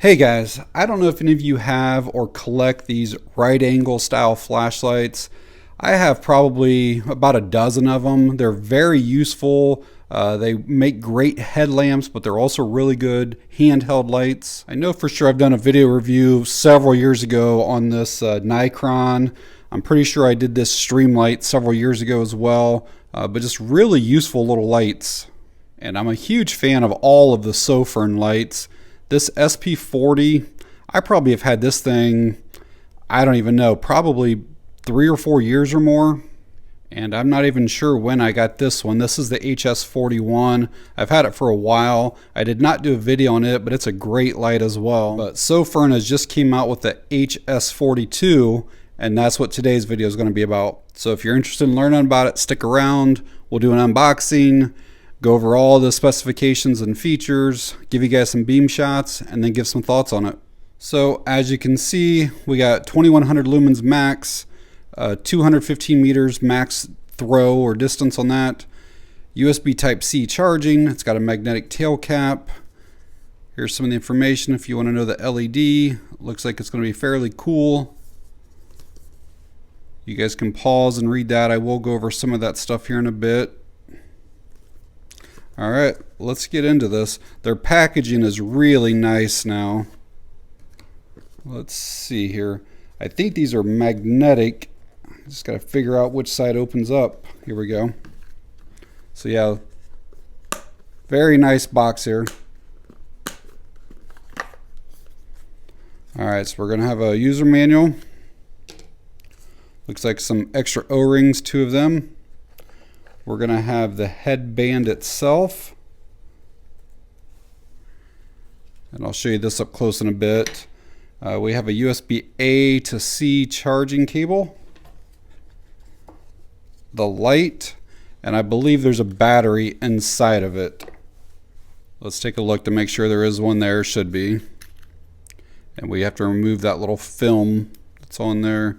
Hey guys, I don't know if any of you have or collect these right angle style flashlights. I have probably about a dozen of them. They're very useful. They make great headlamps, but they're also really good handheld lights. I know for sure I've done a video review several years ago on this Nikon. I'm pretty sure I did this Streamlight several years ago as well, but just really useful little lights. And I'm a huge fan of all of the Sofirn lights. This SP40, I probably have had this thing, I don't even know, probably 3 or 4 years or more. And I'm not even sure when I got this one. This is the HS41. I've had it for a while. I did not do a video on it, but it's a great light as well. But Sofirn has just came out with the HS42, and that's what today's video is going to be about. So if you're interested in learning about it, stick around. We'll do an unboxing, go over all the specifications and features, give you guys some beam shots, and then give some thoughts on it. So as you can see, we got 2100 lumens max, 215 meters max throw or distance on that, USB Type-C charging. It's got a magnetic tail cap. Here's some of the information if you want to know the LED. Looks like it's going to be fairly cool. You guys can pause and read that. I will go over some of that stuff here in a bit. All right, let's get into this. Their packaging is really nice now. Let's see here. I think these are magnetic. Just got to figure out which side opens up. Here we go. So yeah, very nice box here. All right, so we're going to have a user manual. Looks like some extra O-rings, 2 of them. We're going to have the headband itself. And I'll show you this up close in a bit. We have a USB A to C charging cable. The light. And I believe there's a battery inside of it. Let's take a look to make sure there is one there. Should be. And we have to remove that little film that's on there.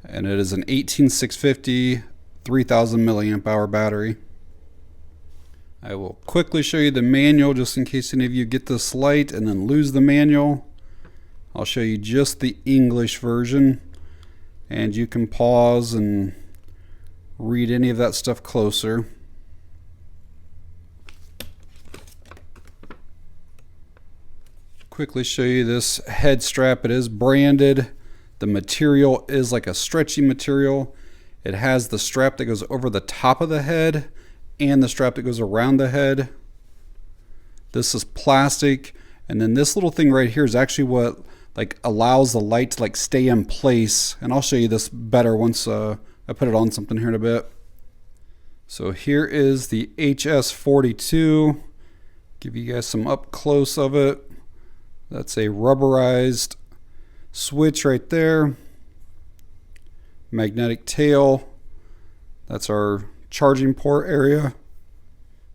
And it is an 18650 3000 milliamp hour battery. I will quickly show you the manual just in case any of you get this light and then lose the manual. I'll show you just the English version, and you can pause and read any of that stuff closer. Quickly show you this head strap. It is branded. The material is like a stretchy material. It has the strap that goes over the top of the head and the strap that goes around the head. This is plastic, and then this little thing right here is actually what allows the light to stay in place. And I'll show you this better once I put it on something here in a bit. So here is the HS42. Give you guys some up close of it. That's a rubberized switch right there. Magnetic tail. That's our charging port area.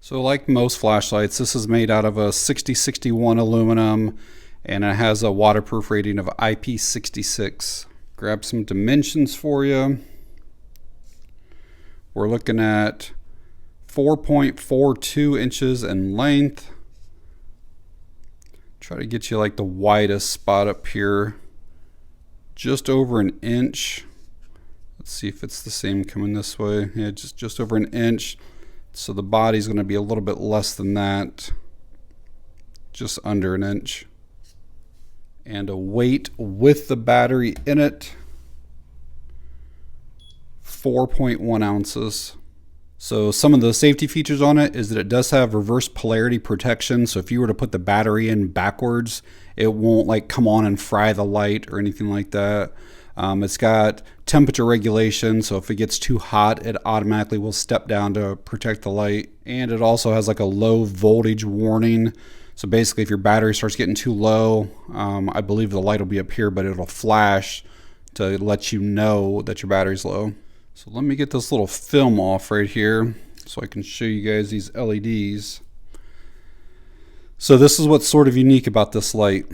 So like most flashlights, this is made out of a 6061 aluminum, and it has a waterproof rating of IP66. Grab some dimensions for you. We're looking at 4.42 inches in length. Try to get you the widest spot up here, just over an inch. Let's see if it's the same coming this way. Yeah, just over an inch. So the body's going to be a little bit less than that. Just under an inch. And a weight with the battery in it. 4.1 ounces. So some of the safety features on it is that it does have reverse polarity protection. So if you were to put the battery in backwards, it won't come on and fry the light or anything like that. It's got temperature regulation, so if it gets too hot, it automatically will step down to protect the light. And it also has a low voltage warning. So basically if your battery starts getting too low, I believe the light will be up here, but it'll flash to let you know that your battery's low. So let me get this little film off right here so I can show you guys these LEDs. So this is what's sort of unique about this light,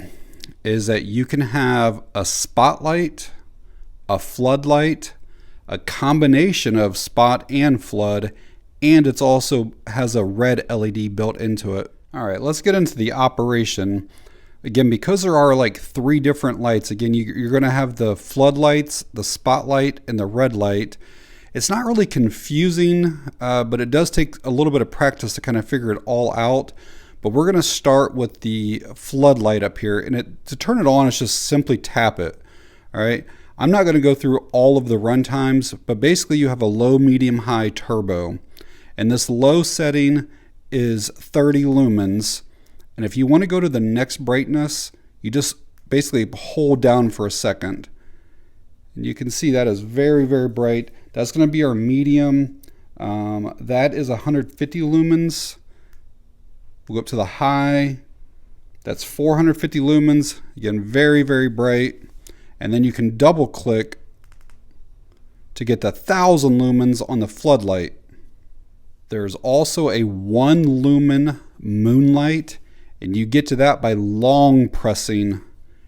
is that you can have a spotlight, a floodlight, a combination of spot and flood, and it's also has a red LED built into it. All right, let's get into the operation. Again, because there are like 3 different lights, again, you're going to have the floodlights, the spotlight, and the red light. It's not really confusing, but it does take a little bit of practice to kind of figure it all out. But we're going to start with the floodlight up here, and to turn it on, it's just simply tap it. All right. I'm not going to go through all of the run times, but basically you have a low, medium, high turbo. And this low setting is 30 lumens. And if you want to go to the next brightness, you just basically hold down for a second. And you can see that is very, very bright. That's going to be our medium. That is 150 lumens. We'll go up to the high. That's 450 lumens. Again, very, very bright. And then you can double click to get the 1000 lumens on the floodlight. There's also a 1 lumen moonlight, and you get to that by long pressing.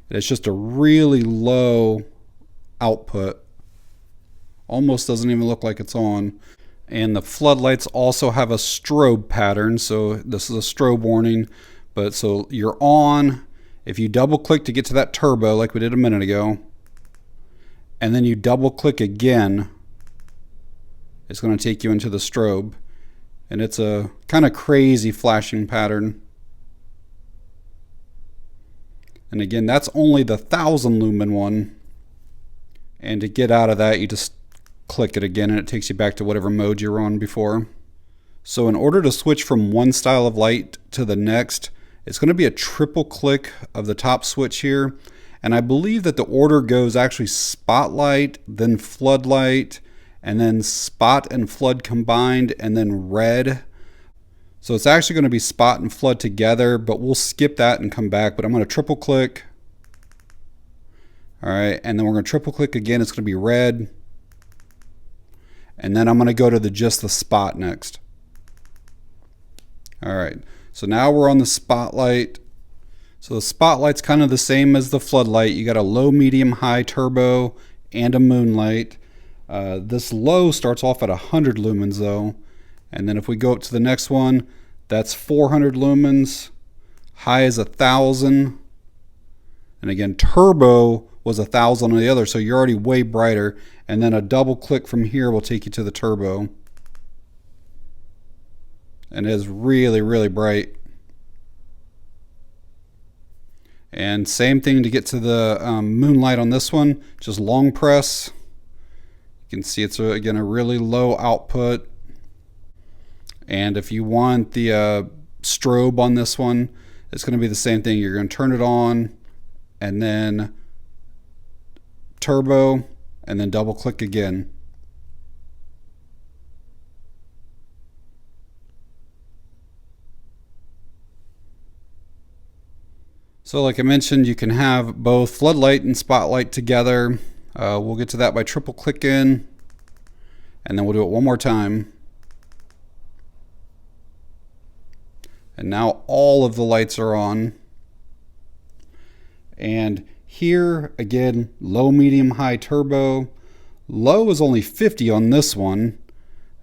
It's just a really low output. Almost doesn't even look like it's on. And the floodlights also have a strobe pattern, so this is a strobe warning. But so you're on. If you double click to get to that turbo like we did a minute ago, and then you double click again, it's going to take you into the strobe. And it's a kind of crazy flashing pattern. And again, that's only the 1000 lumen one. And to get out of that, you just click it again and it takes you back to whatever mode you were on before. So in order to switch from one style of light to the next, it's going to be a triple click of the top switch here. And I believe that the order goes actually spotlight, then floodlight, and then spot and flood combined, and then red. So it's actually going to be spot and flood together, but we'll skip that and come back. But I'm going to triple click. All right, and then we're going to triple click again. It's going to be red. And then I'm going to go to just the spot next. All right, so now we're on the spotlight. So the spotlight's kind of the same as the floodlight. You got a low, medium, high turbo and a moonlight. This low starts off at 100 lumens though. And then if we go up to the next one, that's 400 lumens. High is 1000. And again, turbo was 1000 on the other, so you're already way brighter. And then a double click from here will take you to the turbo. And it is really, really bright. And same thing to get to the moonlight on this one, just long press. You can see it's again a really low output. And if you want the strobe on this one, it's going to be the same thing. You're going to turn it on and then turbo and then double click again. So like I mentioned, you can have both floodlight and spotlight together. We'll get to that by triple clicking, and then we'll do it one more time. And now all of the lights are on. And here again, low, medium, high turbo. Low is only 50 on this one.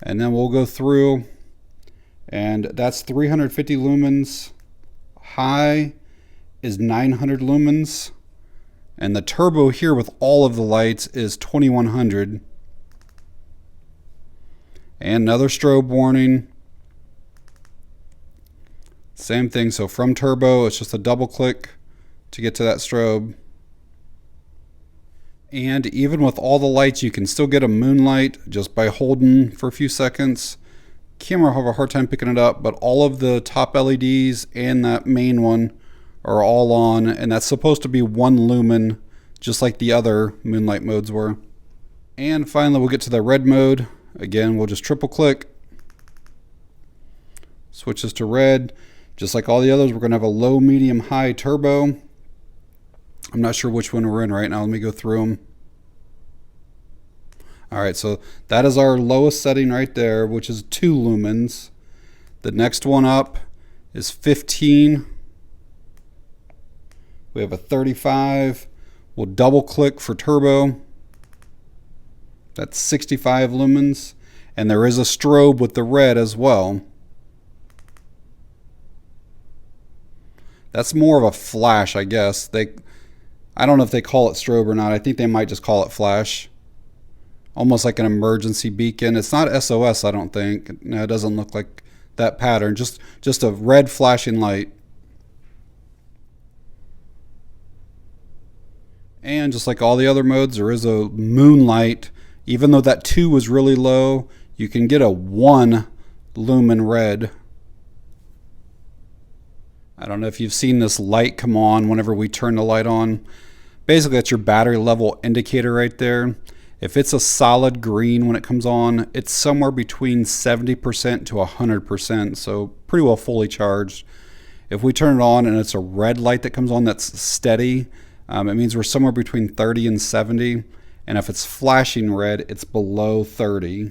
And then we'll go through, and that's 350 lumens. High is 900 lumens, and the turbo here with all of the lights is 2100. And another strobe warning. Same thing, so from turbo it's just a double click to get to that strobe. And even with all the lights, you can still get a moonlight just by holding for a few seconds. Camera will have a hard time picking it up, but all of the top LEDs and that main one are all on, and that's supposed to be 1 lumen, just like the other moonlight modes were. And finally, we'll get to the red mode. Again, we'll just triple click. Switches to red. Just like all the others, we're going to have a low, medium, high turbo. I'm not sure which one we're in right now. Let me go through them. All right, so that is our lowest setting right there, which is 2 lumens. The next one up is 15. We have a 35. We'll double click for turbo. That's 65 lumens. And there is a strobe with the red as well. That's more of a flash, I guess. I don't know if they call it strobe or not. I think they might just call it flash. Almost like an emergency beacon. It's not SOS, I don't think. No, it doesn't look like that pattern. Just a red flashing light. And just like all the other modes, there is a moonlight. Even though that 2 was really low, you can get a 1 lumen red. I don't know if you've seen this light come on whenever we turn the light on. Basically, that's your battery level indicator right there. If it's a solid green when it comes on, it's somewhere between 70% to 100%, so pretty well fully charged. If we turn it on and it's a red light that comes on that's steady, it means we're somewhere between 30 and 70. And if it's flashing red, it's below 30.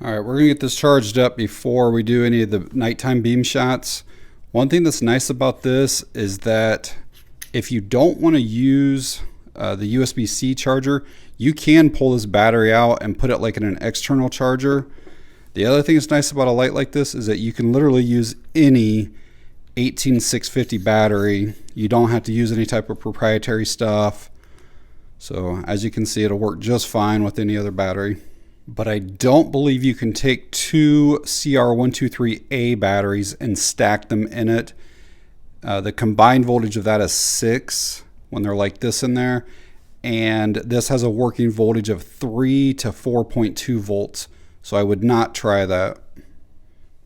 All right, we're gonna get this charged up before we do any of the nighttime beam shots. One thing that's nice about this is that if you don't want to use the USB-C charger, you can pull this battery out and put it like in an external charger. The other thing that's nice about a light like this is that you can literally use any 18650 battery. You don't have to use any type of proprietary stuff. So as you can see, it'll work just fine with any other battery. But I don't believe you can take 2 CR123A batteries and stack them in it. The combined voltage of that is 6 when they're like this in there. And this has a working voltage of 3 to 4.2 volts. So I would not try that.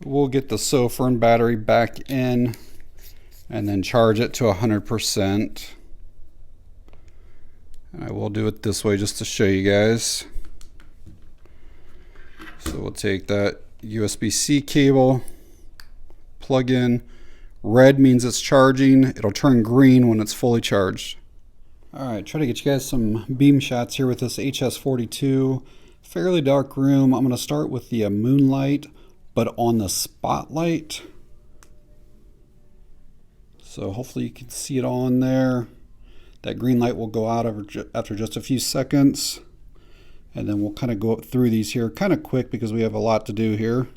We'll get the Sofirn battery back in and then charge it to 100%. I will do it this way just to show you guys. So we'll take that USB-C cable, plug in. Red means it's charging. It'll turn green when it's fully charged. All right, try to get you guys some beam shots here with this HS42. Fairly dark room. I'm going to start with the moonlight, but on the spotlight. So hopefully you can see it on there. That green light will go out after just a few seconds. And then we'll kind of go up through these here kind of quick because we have a lot to do here.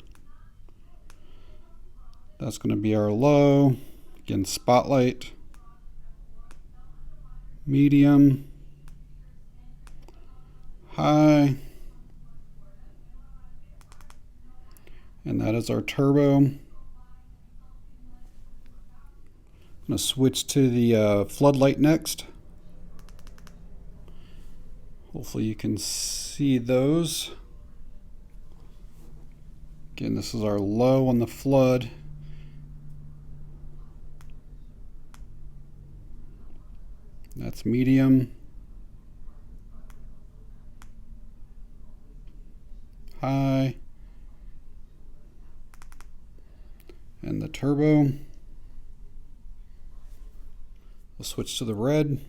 That's going to be our low. Again, spotlight. Medium. High. And that is our turbo. I'm going to switch to the floodlight next. Hopefully you can see those. Again, this is our low on the flood. That's medium. High. And the turbo. We'll switch to the red.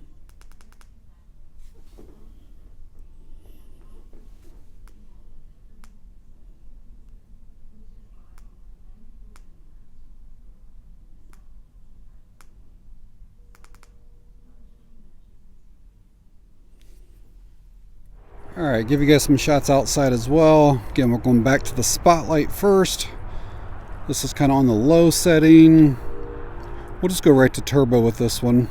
All right, give you guys some shots outside as well. Again, we're going back to the spotlight first. This is kind of on the low setting. We'll just go right to turbo with this one.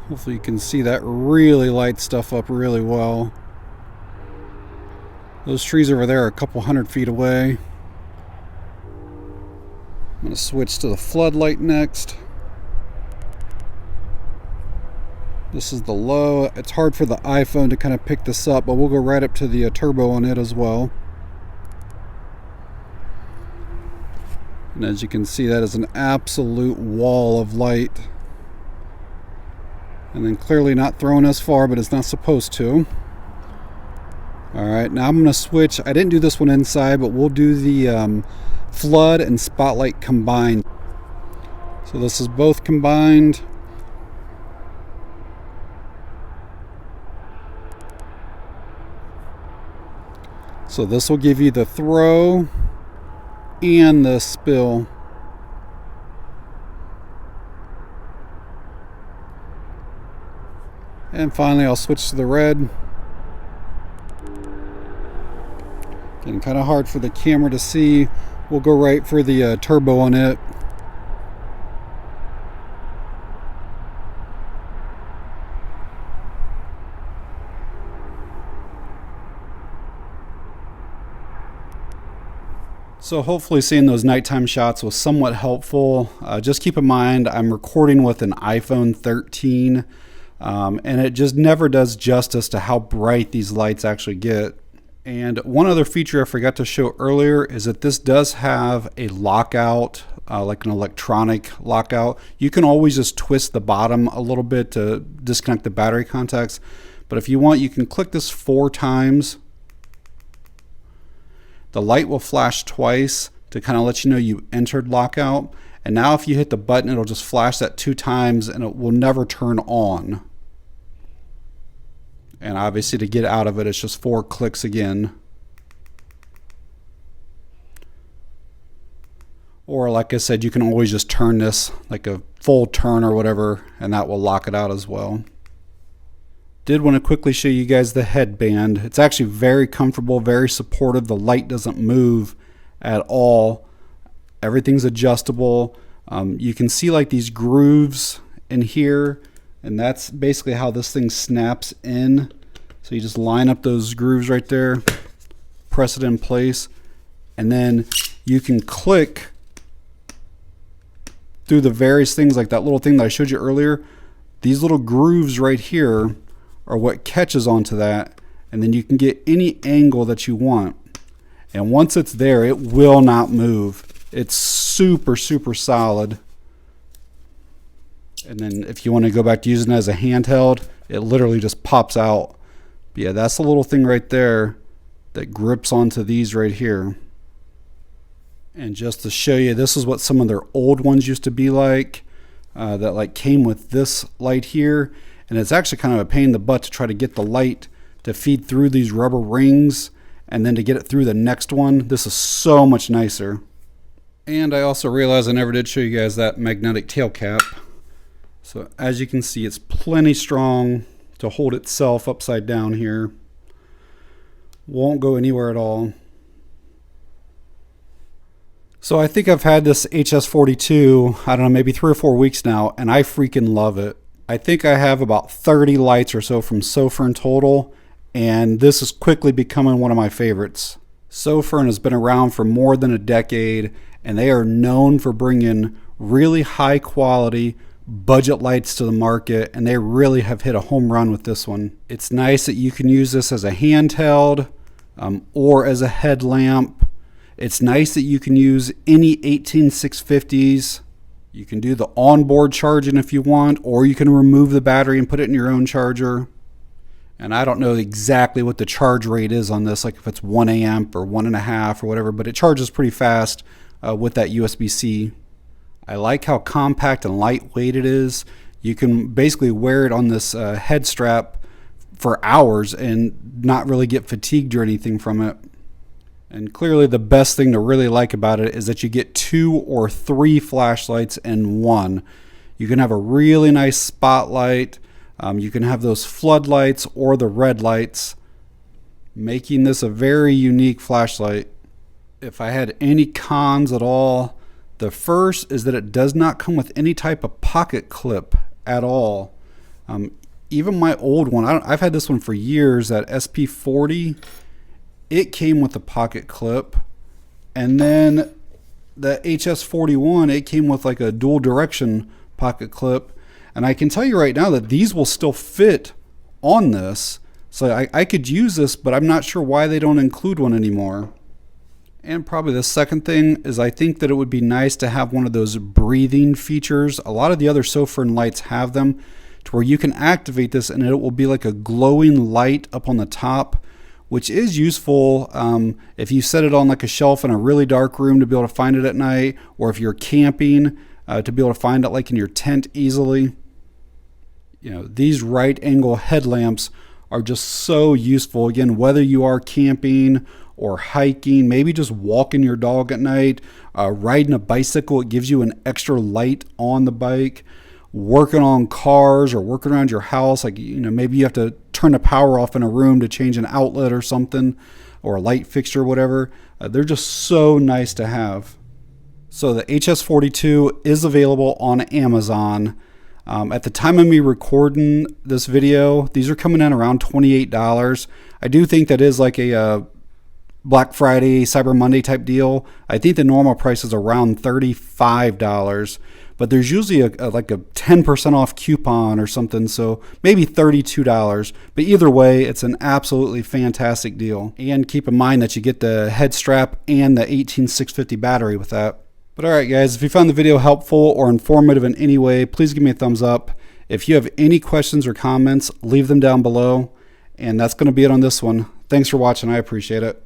Hopefully you can see that really lights stuff up really well. Those trees over there are a couple 100 feet away. I'm going to switch to the floodlight next. This is the low. It's hard for the iPhone to kind of pick this up, but we'll go right up to the turbo on it as well. And as you can see, that is an absolute wall of light. And then clearly not throwing us far, but it's not supposed to. All right, now I'm going to switch. I didn't do this one inside, but we'll do the flood and spotlight combined. So this is both combined. So this will give you the throw and the spill. And finally I'll switch to the red. Getting kind of hard for the camera to see We'll go right for the turbo on it. So hopefully seeing those nighttime shots was somewhat helpful. Just keep in mind I'm recording with an iPhone 13 and it just never does justice to how bright these lights actually get. And one other feature I forgot to show earlier is that this does have a lockout, like an electronic lockout. You can always just twist the bottom a little bit to disconnect the battery contacts. But if you want, you can click this 4 times. The light will flash twice to kind of let you know you entered lockout. And now if you hit the button, it'll just flash that 2 times and it will never turn on. And obviously to get out of it, it's just 4 clicks again. Or like I said, you can always just turn this like a full turn or whatever, and that will lock it out as well. Did want to quickly show you guys the headband. It's actually very comfortable, very supportive. The light doesn't move at all. Everything's adjustable. You can see like these grooves in here, and that's basically how this thing snaps in. So you just line up those grooves right there, press it in place, and then you can click through the various things, like that little thing that I showed you earlier. These little grooves right here are what catches onto that, and then you can get any angle that you want. And once it's there, it will not move. It's super, super solid. And then if you want to go back to using it as a handheld, it literally just pops out. But yeah, that's the little thing right there that grips onto these right here. And just to show you, this is what some of their old ones used to be like, that like came with this light here. And it's actually kind of a pain in the butt to try to get the light to feed through these rubber rings and then to get it through the next one. This is so much nicer. And I also realized I never did show you guys that magnetic tail cap. So as you can see, it's plenty strong to hold itself upside down here. Won't go anywhere at all. So I think I've had this HS42, I don't know, maybe 3 or 4 weeks now, and I freaking love it. I think I have about 30 lights or so from Sofirn total, and this is quickly becoming one of my favorites. Sofirn has been around for more than a decade, and they are known for bringing really high quality budget lights to the market, and they really have hit a home run with this one. It's nice that you can use this as a handheld or as a headlamp. It's nice that you can use any 18650s. You can do the onboard charging if you want, or you can remove the battery and put it in your own charger. And I don't know exactly what the charge rate is on this, like if it's 1 amp or 1.5 or whatever, but it charges pretty fast with that USB-C. I like how compact and lightweight it is. You can basically wear it on this head strap for hours and not really get fatigued or anything from it. And clearly the best thing to really like about it is that you get 2 or 3 flashlights in one. You can have a really nice spotlight. You can have those floodlights or the red lights, making this a very unique flashlight. If I had any cons at all, the first is that it does not come with any type of pocket clip at all. Even my old one, I've had this one for years, that SP40, it came with a pocket clip. And then the HS41, it came with like a dual direction pocket clip. And I can tell you right now that these will still fit on this. So I could use this, but I'm not sure why they don't include one anymore. And probably the second thing is I think that it would be nice to have one of those breathing features. A lot of the other Sofirn lights have them, to where you can activate this and it will be like a glowing light up on the top, which is useful if you set it on like a shelf in a really dark room to be able to find it at night, or if you're camping to be able to find it like in your tent easily. You know, these right angle headlamps are just so useful. Again, whether you are camping or hiking, maybe just walking your dog at night, riding a bicycle, it gives you an extra light on the bike, working on cars or working around your house, like, you know, maybe you have to turn the power off in a room to change an outlet or something, or a light fixture or whatever. They're just so nice to have. So the HS42 is available on Amazon. At the time of me recording this video, these are coming in around $28. I do think that is like a Black Friday, Cyber Monday type deal. I think the normal price is around $35, but there's usually like a 10% off coupon or something, so maybe $32. But either way, it's an absolutely fantastic deal. And keep in mind that you get the head strap and the 18650 battery with that. But alright guys, if you found the video helpful or informative in any way, please give me a thumbs up. If you have any questions or comments, leave them down below. And that's going to be it on this one. Thanks for watching. I appreciate it.